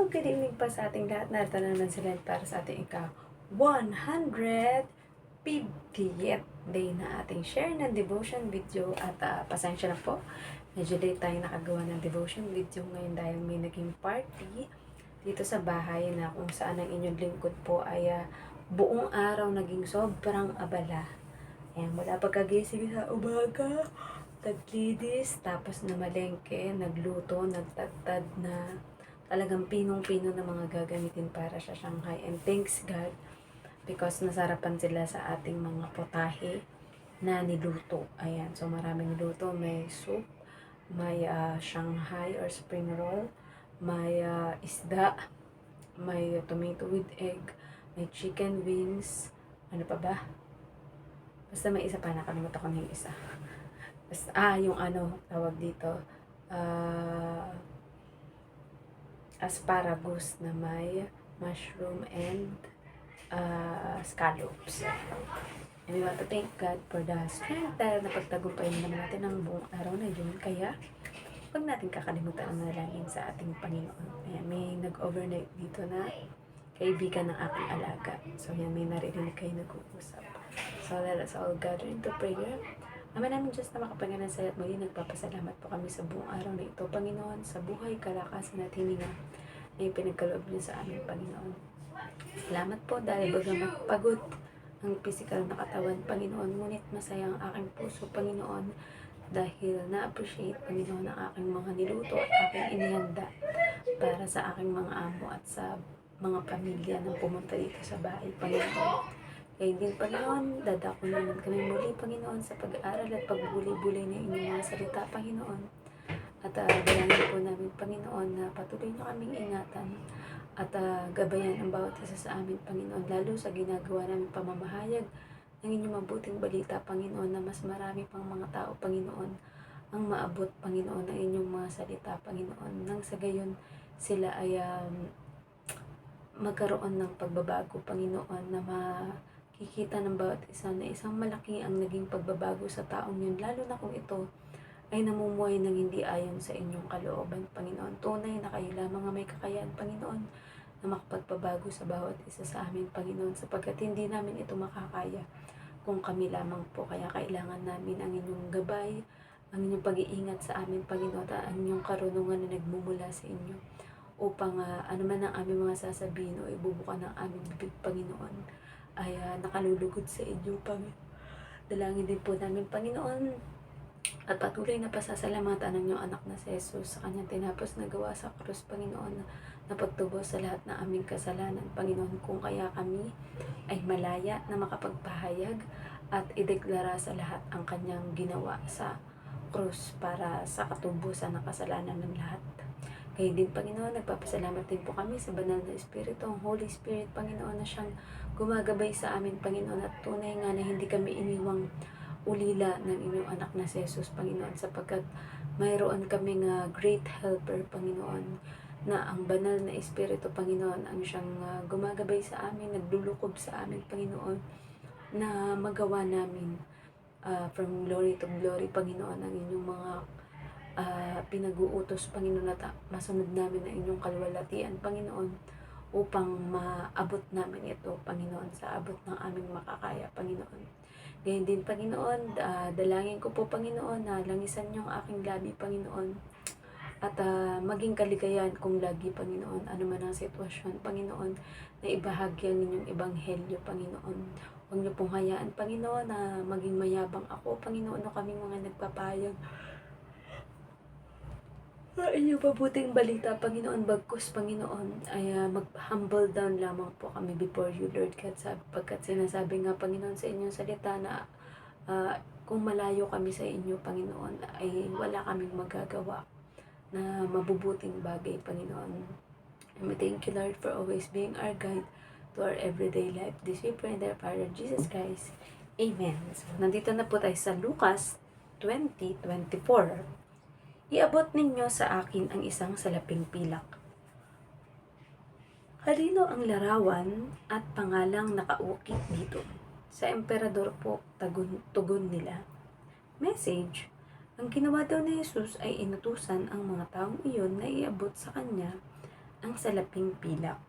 Good evening pa sa ating lahat. Narito na naman sila para sa ating ika-150th day na ating share ng devotion video. At pasensya na po, medyo late tayo nakagawa ng devotion video ngayon dahil may naging party dito sa bahay na kung saan ang inyong lingkod po ay buong araw naging sobrang abala. Ayan, mula pagkagising sa umaga, naglinis, tapos namalengke, nagluto, nagtagtad na talagang pinong-pino na mga gagamitin para sa Shanghai. And thanks God because nasarapan sila sa ating mga potahe na niluto. Ayan, so maraming niluto. May soup, may Shanghai or spring roll, may isda, may tomato with egg, may chicken wings, ano pa ba? Basta may isa pa, nakalimutan ko na yung isa. Basta, yung ano, tawag dito, asparagus na may mushroom and scallops. And we want to thank God for the strength dahil napagtagumpayan naman natin ang buong araw na yun. Kaya, huwag natin kakalimutan ang manalangin sa ating Panginoon. Ayan, may nag-overnight dito na kaibigan ng aking alaga. So, yan, may naririnig kayo nag-uusap. So, let us all gather into prayer. Ama namin Diyos na makapangalan sa lahat muli, nagpapasalamat po kami sa buong araw na ito, Panginoon, sa buhay, kalakasan at hininga na ipinagkaloob niyo sa aming Panginoon. Salamat po dahil bagamat pagod ang physical na katawan, Panginoon, ngunit masaya ang aking puso, Panginoon, dahil na-appreciate, Panginoon, ang aking mga niluto at aking inihanda para sa aking mga amo at sa mga pamilya na pumunta dito sa bahay, Panginoon. Kaya din, Panginoon, dadako naman kami muli, Panginoon, sa pag-aaral at pagbuli-buli ng inyong mga salita, Panginoon. At dalangin po namin, Panginoon, na patuloy niyo kaming ingatan at gabayan ang bawat isa sa amin, Panginoon, lalo sa ginagawa namin pamamahayag ng inyong mabuting balita, Panginoon, na mas marami pang mga tao, Panginoon, ang maabot, Panginoon, ng inyong mga salita, Panginoon, nang sa gayon sila ay magkaroon ng pagbabago, Panginoon, na makikita ng bawat isa na isang malaki ang naging pagbabago sa taong yun, lalo na kung ito ay namumuhay ng hindi ayon sa inyong kalooban, Panginoon. Tunay na kayo lamang ang may kakayahan, Panginoon, na makapagpabago sa bawat isa sa amin, Panginoon, sapagkat hindi namin ito makakaya kung kami lamang po. Kaya kailangan namin ang inyong gabay, ang inyong pag-iingat sa amin, Panginoon, at ang inyong karunungan na nagmumula sa inyo upang ano man ang aming mga sasabihin o ibubuka ng aming bibig, Panginoon, ay nakalulugod sa inyo, Panginoon. Dalangin din po namin, Panginoon, at patuloy na pasasalamatan ng inyong anak na si Jesus sa kanyang tinapos na gawa sa krus, Panginoon, na pagtubos sa lahat ng aming kasalanan, Panginoon, kung kaya kami ay malaya na makapagpahayag at ideklara sa lahat ang kanyang ginawa sa krus para sa katubusan ng kasalanan ng lahat. Kaya din, Panginoon, nagpapasalamat din po kami sa banal na Espiritu, ang Holy Spirit, Panginoon, na siyang gumagabay sa amin, Panginoon, at tunay nga na hindi kami iniwang ulila ng inyong anak na si Jesus, Panginoon, sapagkat mayroon kaming great helper, Panginoon, na ang banal na Espiritu, Panginoon, ang siyang gumagabay sa amin, naglulukob sa amin, Panginoon, na magawa namin from glory to glory, Panginoon, ang inyong mga pinag-uutos, Panginoon, at masunod namin ang inyong kalwalatian, Panginoon, upang maabot namin ito, Panginoon, sa abot ng aming makakaya, Panginoon. Ganyan din, Panginoon, dalangin ko po, Panginoon, na langisan niyo ang aking labi, Panginoon, at maging kaligayahan kong lagi, Panginoon, ano man ang sitwasyon, Panginoon, na ibahagi ang inyong ebanghelyo, Panginoon. Huwag niyo pong hayaan, Panginoon, na maging mayabang ako, Panginoon, o kaming mga nagpapayag inyong mabuting balita, Panginoon, bagkus, Panginoon, ay mag-humble down lamang po kami before you, Lord God, sapagkat sinasabi nga, Panginoon, sa inyong salita na kung malayo kami sa inyo, Panginoon, ay wala kaming magagawa na mabubuting bagay, Panginoon. And we thank you, Lord, for always being our guide to our everyday life. This we pray in the Father, Jesus Christ. Amen. So, nandito na po tayo sa Lucas 20:24. Iabot ninyo sa akin ang isang salaping pilak. Kanino ang larawan at pangalang nakaukit dito? Sa emperador po, tugon nila. Message, ang ginawa daw ni Jesus ay inutusan ang mga taong iyon na iabot sa kanya ang salaping pilak.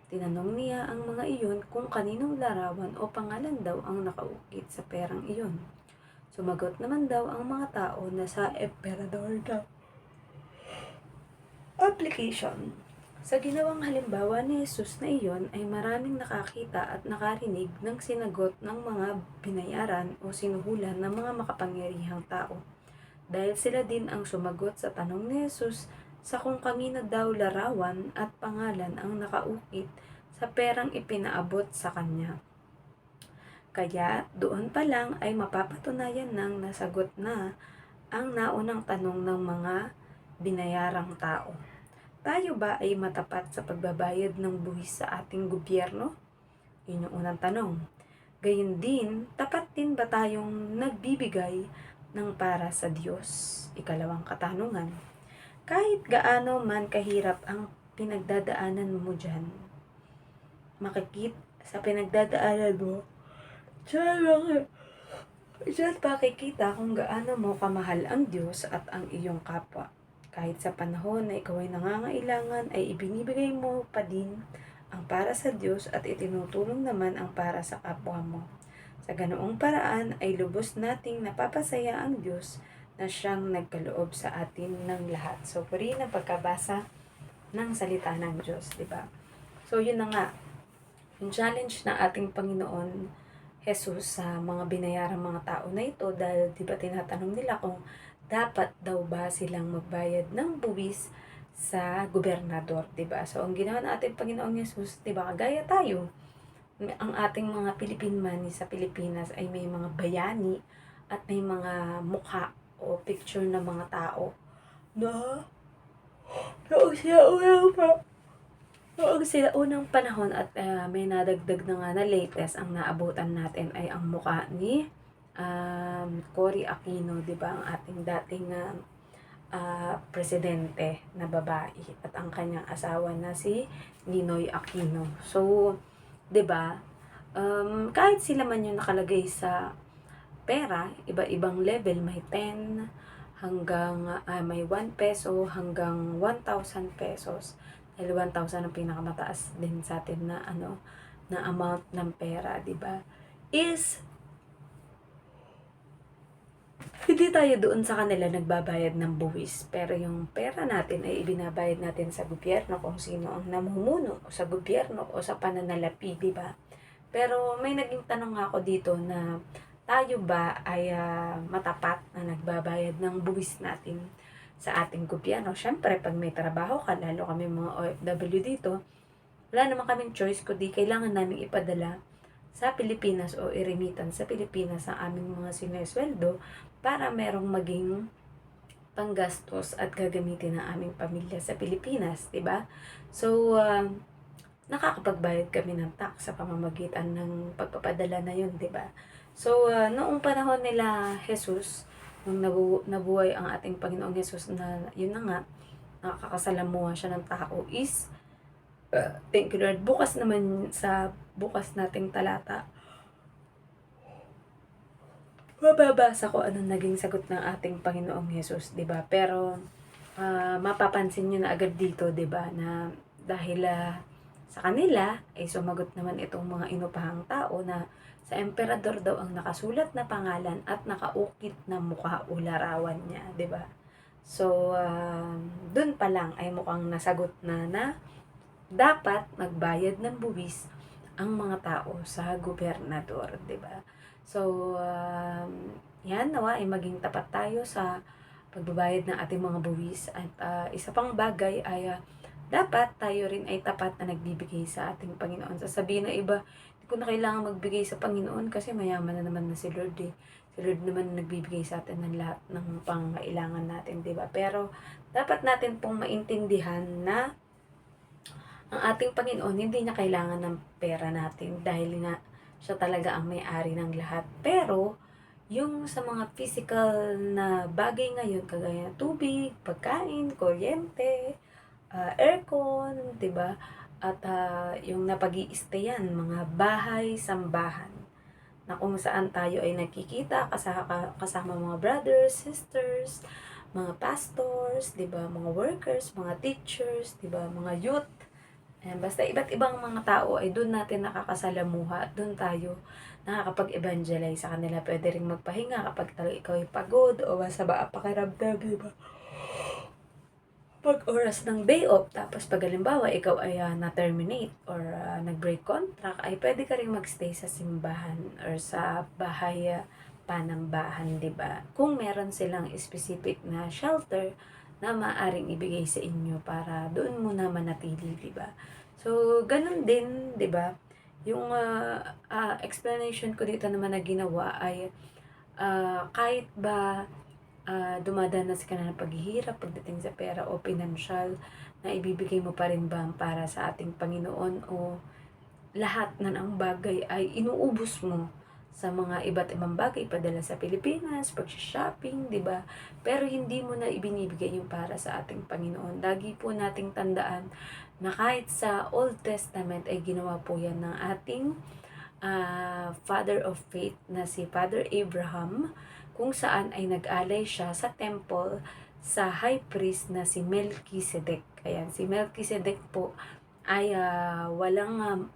Tinanong niya ang mga iyon kung kaninong larawan o pangalan daw ang nakaukit sa perang iyon. Sumagot naman daw ang mga tao na sa emperador daw. Application. Sa ginawang halimbawa ni Jesus na iyon ay maraming nakakita at nakarinig ng sinagot ng mga binayaran o sinuhulan ng mga makapangyarihang tao. Dahil sila din ang sumagot sa tanong ni Jesus sa kung kanino daw larawan at pangalan ang nakaukit sa perang ipinaabot sa kanya. Kaya doon pa lang ay mapapatunayan ng nasagot na ang naunang tanong ng mga binayarang tao. Tayo ba ay matapat sa pagbabayad ng buwis sa ating gobyerno? Yun yung unang tanong. Gayun din, tapat din ba tayong nagbibigay ng para sa Diyos? Ikalawang katanungan. Kahit gaano man kahirap ang pinagdadaanan mo dyan, makikita sa pinagdadaanan mo, diyan pakikita kung gaano mo kamahal ang Diyos at ang iyong kapwa. Kahit sa panahon na ikaw ay nangangailangan, ay ibinibigay mo pa din ang para sa Diyos at itinutulong naman ang para sa kapwa mo. Sa ganoong paraan ay lubos nating napapasaya ang Diyos na siyang nagkaloob sa atin ng lahat. So, puri na pagkabasa ng salita ng Diyos, di ba? So, yun na nga. Yung challenge na ating Panginoon Jesus sa mga binayarang mga tao na ito dahil di ba tinatanong nila kung dapat daw ba silang magbayad ng buwis sa gobernador, di ba? So, ang ginawa ng ating Panginoong Jesus, di ba, kagaya tayo, ang ating mga Pilipinman sa Pilipinas ay may mga bayani at may mga mukha o picture ng mga tao na noong sila unang panahon at may nadagdag na nga na latest ang naabutan natin ay ang mukha ni Cory Aquino, di ba? Ang ating dating presidente na babae at ang kanyang asawa na si Ninoy Aquino. So, di ba? Kahit sila man yung nakalagay sa pera, iba-ibang level, may 10 hanggang may 1 peso hanggang 1,000 pesos. Dahil 1,000 ang pinakamataas din sa atin na na amount ng pera, di ba? Is hindi tayo doon sa kanila nagbabayad ng buwis, pero yung pera natin ay ibinabayad natin sa gobyerno kung sino ang namumuno o sa gobyerno o sa pananalapi, di ba? Pero may naging tanong ako dito na tayo ba ay matapat na nagbabayad ng buwis natin sa ating gobyerno? Siyempre, pag may trabaho ka, lalo kami mga OFW dito, wala naman kaming choice kundi kailangan namin ipadala sa Pilipinas o iremitan sa Pilipinas ang aming mga sinesweldo para merong maging panggastos at gagamitin ng aming pamilya sa Pilipinas, 'di ba? So, nakakapagbayad kami ng tax sa pamamagitan ng pagpapadala na 'yun, 'di ba? So, noong panahon nila Jesus, nung nabuhay ang ating Panginoong Jesus na yun na nga, nakakasalamuha siya ng tao is, thank you Lord, bukas naman sa bukas nating talata, mababasa ko anong naging sagot ng ating Panginoong Jesus, 'di ba? Pero mapapansin niyo na agad dito, 'di ba, na dahil sa kanila ay sumagot naman itong mga inupahang tao na sa emperador daw ang nakasulat na pangalan at nakaukit na mukha o larawan niya, 'di ba? So, dun pa lang ay mukhang nasagot na dapat magbayad ng buwis ang mga tao sa gobernador, 'di ba? So, yan nawa ay maging tapat tayo sa pagbabayad ng ating mga buwis at isa pang bagay ay dapat tayo rin ay tapat na nagbibigay sa ating Panginoon. Sasabihin na iba, hindi ko na kailangan magbigay sa Panginoon kasi mayaman na naman na si Lord eh. Si Lord naman nagbibigay sa atin ng lahat ng pangailangan natin, 'di ba? Pero dapat natin pong maintindihan na ang ating Panginoon hindi niya kailangan ng pera natin dahil nga siya talaga ang may-ari ng lahat. Pero yung sa mga physical na bagay ngayon kagaya ng tubig, pagkain, kuryente, aircon, 'di ba? At yung napag-i-stayan, mga bahay, sambahan na kung saan tayo ay nakikita kasama mga brothers, sisters, mga pastors, 'di ba? Mga workers, mga teachers, 'di ba? Mga youth, Ayan, basta iba't ibang mga tao ay doon natin nakakasalamuha, doon tayo nakakapag-evangelize sa kanila. Pwede ring magpahinga kapag talaga ikaw ay pagod o masama ang pakiramdam, di ba? Pag oras ng day off, tapos pag halimbawa ikaw ay na-terminate or nag-break contract, ay pwede ka rin magstay sa simbahan or sa bahay panambahan, di ba? Kung meron silang specific na shelter na maaring ibigay sa inyo para doon muna manatili, di ba? So, ganun din, di ba? Yung explanation ko dito naman na ginawa ay kahit ba dumadanas ka na ng paghihirap pagdating sa pera o pinansyal, na ibibigay mo pa rin ba para sa ating Panginoon o lahat na ng bagay ay inuubos mo sa mga iba't ibang bagay, padala sa Pilipinas, pag-shopping, di ba? Pero hindi mo na ibinibigay yung para sa ating Panginoon. Lagi po nating tandaan na kahit sa Old Testament ay ginawa po yan ng ating father of faith na si Father Abraham, kung saan ay nag-alay siya sa temple sa high priest na si Melchizedek. Ayan, si Melchizedek po ay walang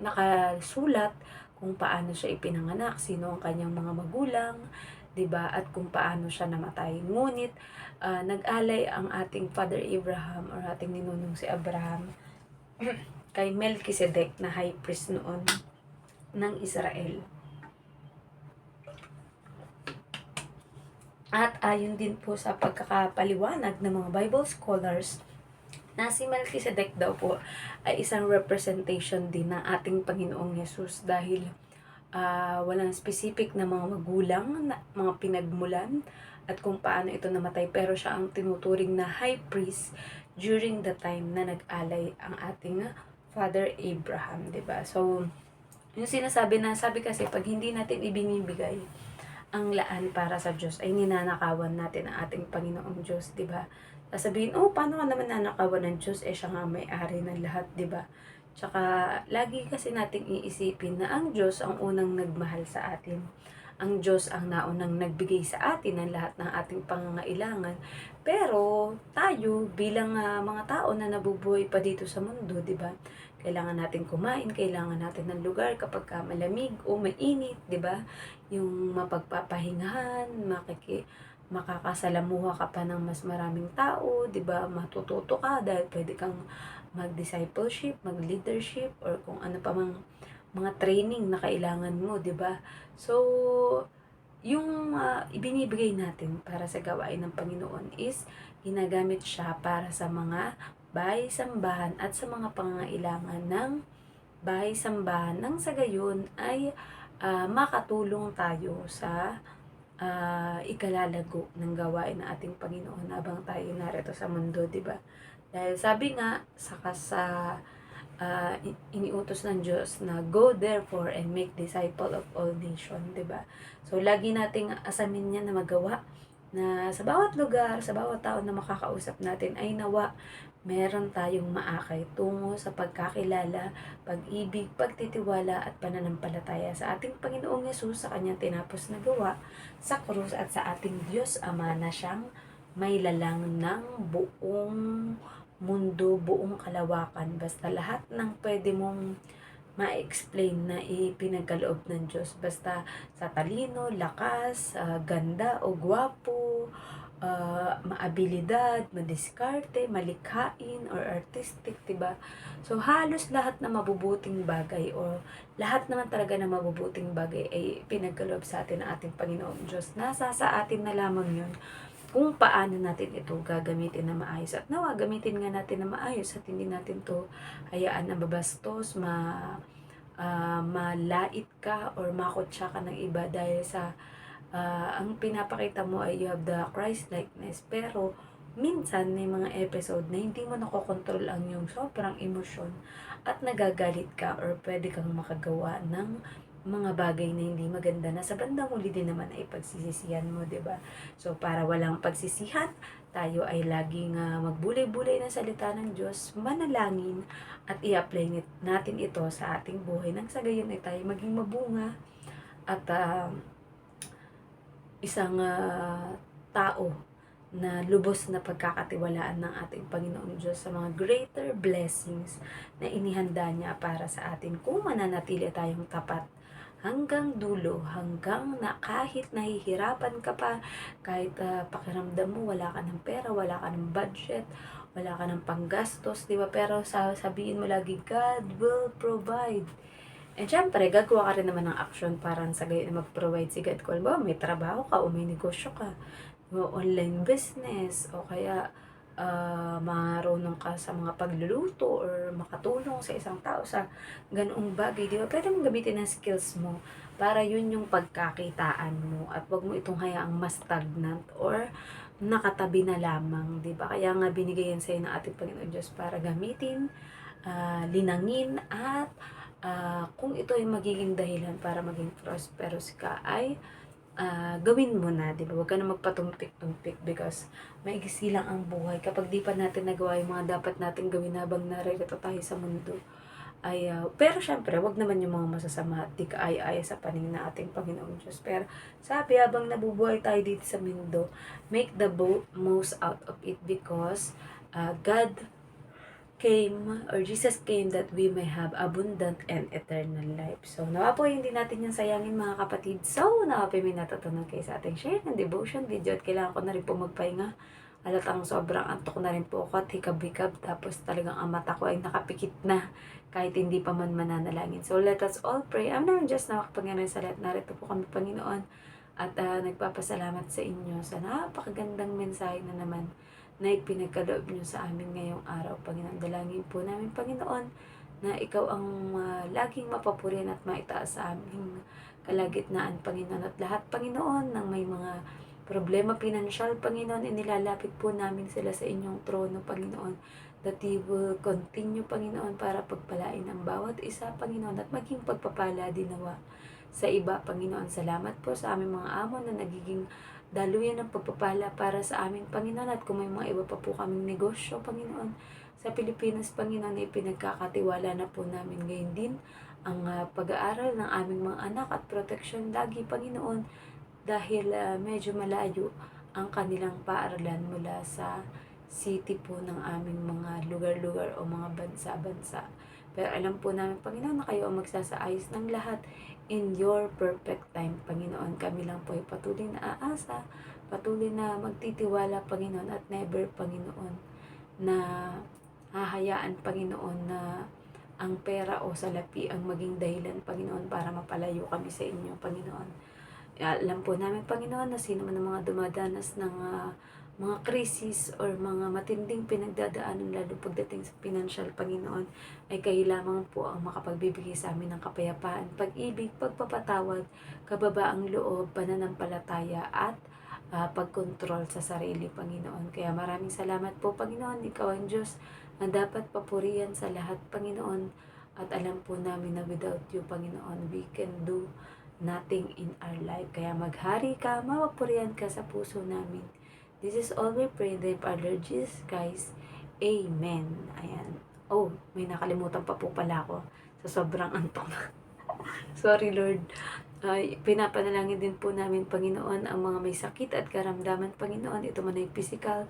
nakasulat kung paano siya ipinanganak, sino ang kanyang mga magulang, 'di ba? At kung paano siya namatay. Ngunit nag-alay ang ating Father Abraham or ating ninunong si Abraham kay Melchizedek na high priest noon ng Israel. At ayon din po sa pagkakapaliwanag ng mga Bible scholars, na si Melchizedek daw po ay isang representation din ng ating Panginoong Yesus dahil walang specific na mga magulang, mga pinagmulan, at kung paano ito namatay. Pero siya ang tinuturing na high priest during the time na nag-alay ang ating Father Abraham, 'di ba? So, yung sinasabi na, sabi kasi pag hindi natin ibinibigay ang laan para sa Diyos ay ninanakawan natin ang ating Panginoong Diyos, 'di ba? Sasabihin, "Oh, paano ka naman nanakawan ng Diyos? Eh siya nga may-ari ng lahat," 'di ba? Tsaka lagi kasi nating iisipin na ang Diyos ang unang nagmahal sa atin. Ang Diyos ang naunang nagbigay sa atin ng lahat ng ating pangangailangan. Pero tayo bilang mga tao na nabubuhay pa dito sa mundo, 'di ba? Kailangan natin kumain, kailangan natin ng lugar kapag malamig o mainit, 'di ba? Yung mapagpapahingahan, makakasalamuha ka pa ng mas maraming tao, 'di ba? Matututo ka dahil pwede kang mag-discipleship, mag-leadership, or kung ano pa mang mga training na kailangan mo, 'di ba? So, yung ibinibigay natin para sa gawain ng Panginoon is ginagamit siya para sa mga bahay-sambahan at sa mga pangangailangan ng bahay-sambahan, nang sa gayon ay makatulong tayo sa ikalalago ng gawain ng ating Panginoon habang tayo narito sa mundo, 'di ba? Dahil sabi nga sa iniutos ng Diyos na go therefore and make disciple of all nation, 'di ba? So lagi nating asamin niya na magawa, na sa bawat lugar, sa bawat tao na makakausap natin ay nawa meron tayong maakay tungo sa pagkakilala, pag-ibig, pagtitiwala at pananampalataya sa ating Panginoong Yesus, sa kanyang tinapos na gawa sa krus, at sa ating Diyos Ama na siyang may lalang ng buong mundo, buong kalawakan. Basta lahat ng pwede mong ma-explain na ipinagkaloob ng Diyos. Basta sa talino, lakas, ganda o gwapo, maabilidad, madiskarte, malikhain, or artistic, diba? So, halos lahat na mabubuting bagay o lahat naman talaga na mabubuting bagay ay pinagkaloob sa atin ng ating Panginoong Diyos. Nasa sa atin na lamang yun kung paano natin ito gagamitin na maayos. At nawa, gamitin nga natin na maayos at hindi natin to hayaan na babastos, malait ka or makotsa ka ng iba dahil sa ang pinapakita mo ay you have the Christ likeness, pero minsan may mga episode na hindi mo nakokontrol ang yung sobrang emosyon at nagagalit ka or pwede kang makagawa ng mga bagay na hindi maganda na sa bandang huli din naman ay pagsisisihan mo, 'di ba? So para walang pagsisihan, tayo ay laging magbulay-bulay ng salita ng Diyos, manalangin at i-apply natin ito sa ating buhay nang sa gayon ay tayo maging mabunga at isang tao na lubos na pagkakatiwalaan ng ating Panginoon Diyos sa mga greater blessings na inihanda niya para sa atin kung mananatili tayong tapat hanggang dulo, hanggang na kahit nahihirapan ka pa, kahit pakiramdam mo wala ka ng pera, wala ka ng budget, wala ka ng panggastos, di ba? Pero sabihin mo lagi, God will provide. And syempre, gagawa ka rin naman ng action para sa gayon na mag-provide si God. Kung ba, may trabaho ka o may negosyo ka, o online business, o kaya marunong ka sa mga pagluluto or makatulong sa isang tao sa ganoong bagay, di ba? Pwede mong gamitin ang skills mo para yun yung pagkakitaan mo at wag mo itong hayaang mas stagnant or nakatabi na lamang, di ba? Kaya nga binigay yan sa'yo ng ating Panginoon Diyos para gamitin, linangin at kung ito ay magiging dahilan para maging prosperous ka ay gawin mo na, di ba? Huwag ka na magpatumpik-tumpik because maigsi lang ang buhay. Kapag di pa natin nagawa yung mga dapat natin gawin habang naririto tayo sa mundo, ay, pero syempre, wag naman yung mga masasama at di kaaya-aya sa paningin ng ating Panginoong Diyos. Pero sabi, habang nabubuhay tayo dito sa mundo, make the most out of it because God came, or Jesus came that we may have abundant and eternal life. So, nawa po hindi natin yung sayangin mga kapatid. So, nawa po may natutunan kayo sa ating share ng devotion video at kailangan ko na rin po magpahinga. Halatang sobrang antok na rin po ako at hikab-hikab tapos talagang ang mata ko ay nakapikit na kahit hindi pa man mananalangin. So, let us all pray. I'm naman just na makapangyarihan sa lahat. Narito po kami, Panginoon, at nagpapasalamat sa inyo sa napakagandang mensahe na naman na ipinagkaloob nyo sa amin ngayong araw, Panginoon. Dalangin po namin, Panginoon, na ikaw ang laging mapapurihan at maitaas sa aming kalagitnaan, Panginoon. At lahat, Panginoon, ng may mga problema pinansyal, Panginoon, inilalapit po namin sila sa inyong trono, Panginoon. That you will continue, Panginoon, para pagpalain ang bawat isa, Panginoon, at maging pagpapala din nawa sa iba, Panginoon. Salamat po sa aming mga amo na nagiging daluyan ng pagpapala para sa aming Panginoon, at kung may mga iba pa po kaming negosyo, Panginoon, sa Pilipinas, Panginoon, ay pinagkakatiwala na po namin ngayon din ang pag-aaral ng aming mga anak at protection lagi, Panginoon, dahil medyo malayo ang kanilang paaralan mula sa city po ng aming mga lugar-lugar o mga bansa-bansa. Pero alam po namin, Panginoon, na kayo ang magsasaayos ng lahat in your perfect time, Panginoon. Kami lang po ay patuloy na aasa, patuloy na magtitiwala, Panginoon, at never, Panginoon, na hahayaan, Panginoon, na ang pera o salapi ang maging dahilan, Panginoon, para mapalayo kami sa inyo, Panginoon. Alam po namin, Panginoon, na sino man ang mga dumadanas ng mga krisis or mga matinding pinagdadaanan, lalo pagdating sa financial, Panginoon, ay kayo lamang po ang makapagbibigay sa amin ng kapayapaan, pag-ibig, pagpapatawad, kababaang loob, pananampalataya at pagkontrol sa sarili, Panginoon. Kaya maraming salamat po, Panginoon. Ikaw ang Diyos na dapat papurihan sa lahat, Panginoon. At alam po namin na without you, Panginoon, we can do nothing in our life. Kaya maghari ka, mapapurihan ka sa puso namin. This is all we pray in the name of our Lord Jesus Christ. Amen. Ayan. Oh, may nakalimutan pa po pala ako sa sobrang antok na. Sorry, Lord. Pinapanalangin din po namin, Panginoon, ang mga may sakit at karamdaman, Panginoon. Ito man ay physical,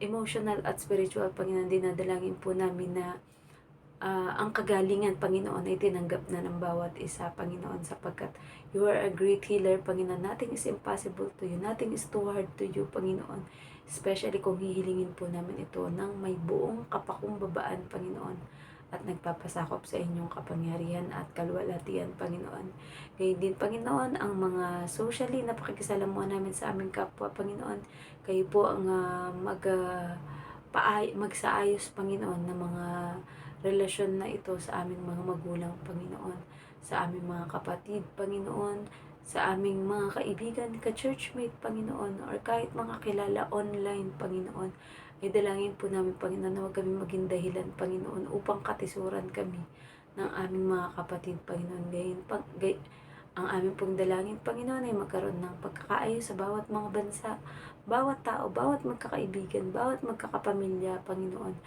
emotional at spiritual, Panginoon. Dinadalangin po namin na ang kagalingan, Panginoon, ay tinanggap na ng bawat isa, Panginoon, sapagkat you are a great healer, Panginoon. Nothing is impossible to you. Nothing is too hard to you, Panginoon. Especially kung hihilingin po namin ito ng may buong kapakumbabaan, Panginoon, at nagpapasakop sa inyong kapangyarihan at kalwalhatian, Panginoon. Gayun din, Panginoon, ang mga socially na pakikisalamuhan namin sa aming kapwa, Panginoon. Kayo po ang magsaayos, Panginoon, ng mga relasyon na ito sa aming mga magulang, Panginoon, sa aming mga kapatid, Panginoon, sa aming mga kaibigan, ka-churchmate, Panginoon, or kahit mga kilala online, Panginoon. Ay dalangin po namin, Panginoon, na huwag kami maging dahilan, Panginoon, upang katisuran kami ng aming mga kapatid, Panginoon. Ang aming pong dalangin, Panginoon, ay magkaroon ng pagkakaayos sa bawat mga bansa, bawat tao, bawat magkakaibigan, bawat magkakapamilya, Panginoon,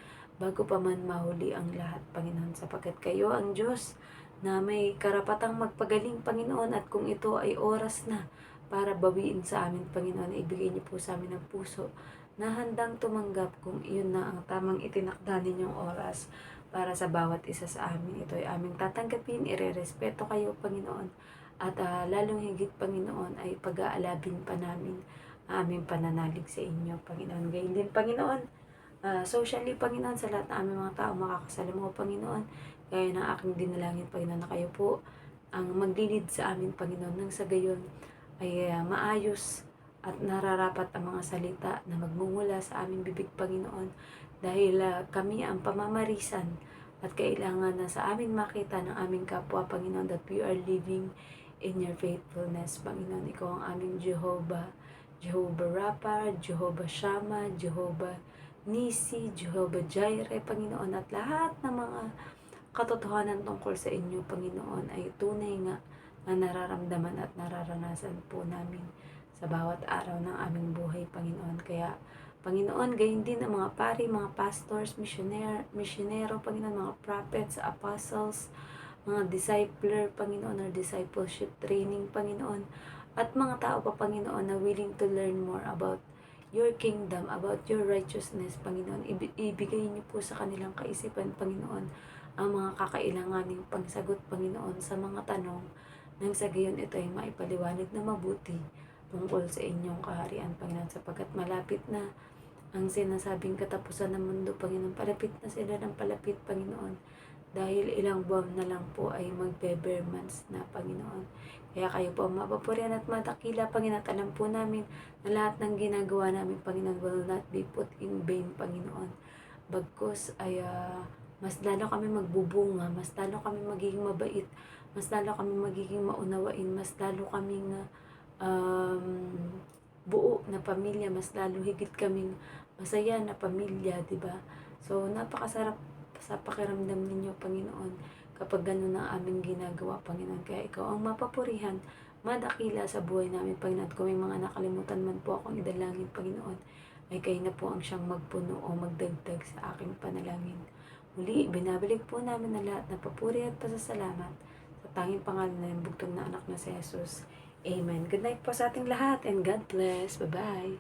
bago pa man mahuli ang lahat, Panginoon, sapagkat kayo ang Diyos na may karapatang magpagaling, Panginoon, at kung ito ay oras na para bawiin sa amin, Panginoon, na ibigay niyo po sa amin ang puso na handang tumanggap kung iyon na ang tamang itinakda ninyong oras para sa bawat isa sa amin. Ito ay aming tatanggapin, irerespeto kayo, Panginoon, at lalong higit, Panginoon, ay pag-aalabin pa namin ang aming pananalig sa inyo, Panginoon. Gayon din, Panginoon, socially, Panginoon, sa lahat ng aming mga tao makakasalamuha, Panginoon, gaya ng aking dinalangin, Panginoon, na kayo po ang maglilid sa amin, Panginoon, nang sa gayon ay maayos at nararapat ang mga salita na magmumula sa aming bibig, Panginoon, dahil kami ang pamamarisan at kailangan na sa amin makita ng aming kapwa, Panginoon, that we are living in your faithfulness, Panginoon. Ikaw ang aming Jehovah, Jehovah Rapha, Jehovah Shammah, Jehovah Nisi, Jehovah Jireh, Panginoon, at lahat ng mga katotohanan tungkol sa inyo, Panginoon, ay tunay nga na nararamdaman at nararanasan po namin sa bawat araw ng aming buhay, Panginoon. Kaya, Panginoon, gayon din ang mga pari, mga pastors, misyonero, Panginoon, mga prophets, apostles, mga discipler, Panginoon, or discipleship training, Panginoon, at mga tao pa, Panginoon, na willing to learn more about your kingdom, about your righteousness, Panginoon. Ibigay niyo po sa kanilang kaisipan, Panginoon, ang mga kakailanganing pangsagot, Panginoon, sa mga tanong, nang sa gayon ito ay maipaliwanag na mabuti tungkol sa inyong kaharian, Panginoon, sapagkat malapit na ang sinasabing katapusan ng mundo, Panginoon. Palapit na sila ng palapit, Panginoon, dahil ilang buwan na lang po ay magbe-bare months na, Panginoon. Kaya kayo po ang mapapurihan at madakila, Panginoon, at alam po namin na lahat ng ginagawa namin, Panginoon, will not be put in vain, Panginoon. Bagkus ay mas lalo kami magbubunga, mas lalo kami magiging mabait, mas lalo kami magiging maunawain, mas lalo kaming buo na pamilya, mas lalo higit kaming masaya na pamilya, di ba? So, napakasarap sa pakiramdam ninyo, Panginoon, kapag ganun ang aming ginagawa, Panginoon. Kaya ikaw ang mapapurihan, madakila sa buhay namin, Panginoon. At kung may mga nakalimutan man po akong idalangin, Panginoon, ay kayo na po ang siyang magpuno o magdagdag sa aking panalangin. Muli, binabalik po namin na lahat na papuri at pasasalamat sa tanging pangalan ng bugtong na anak na si Jesus. Amen. Good night po sa ating lahat and God bless. Bye-bye.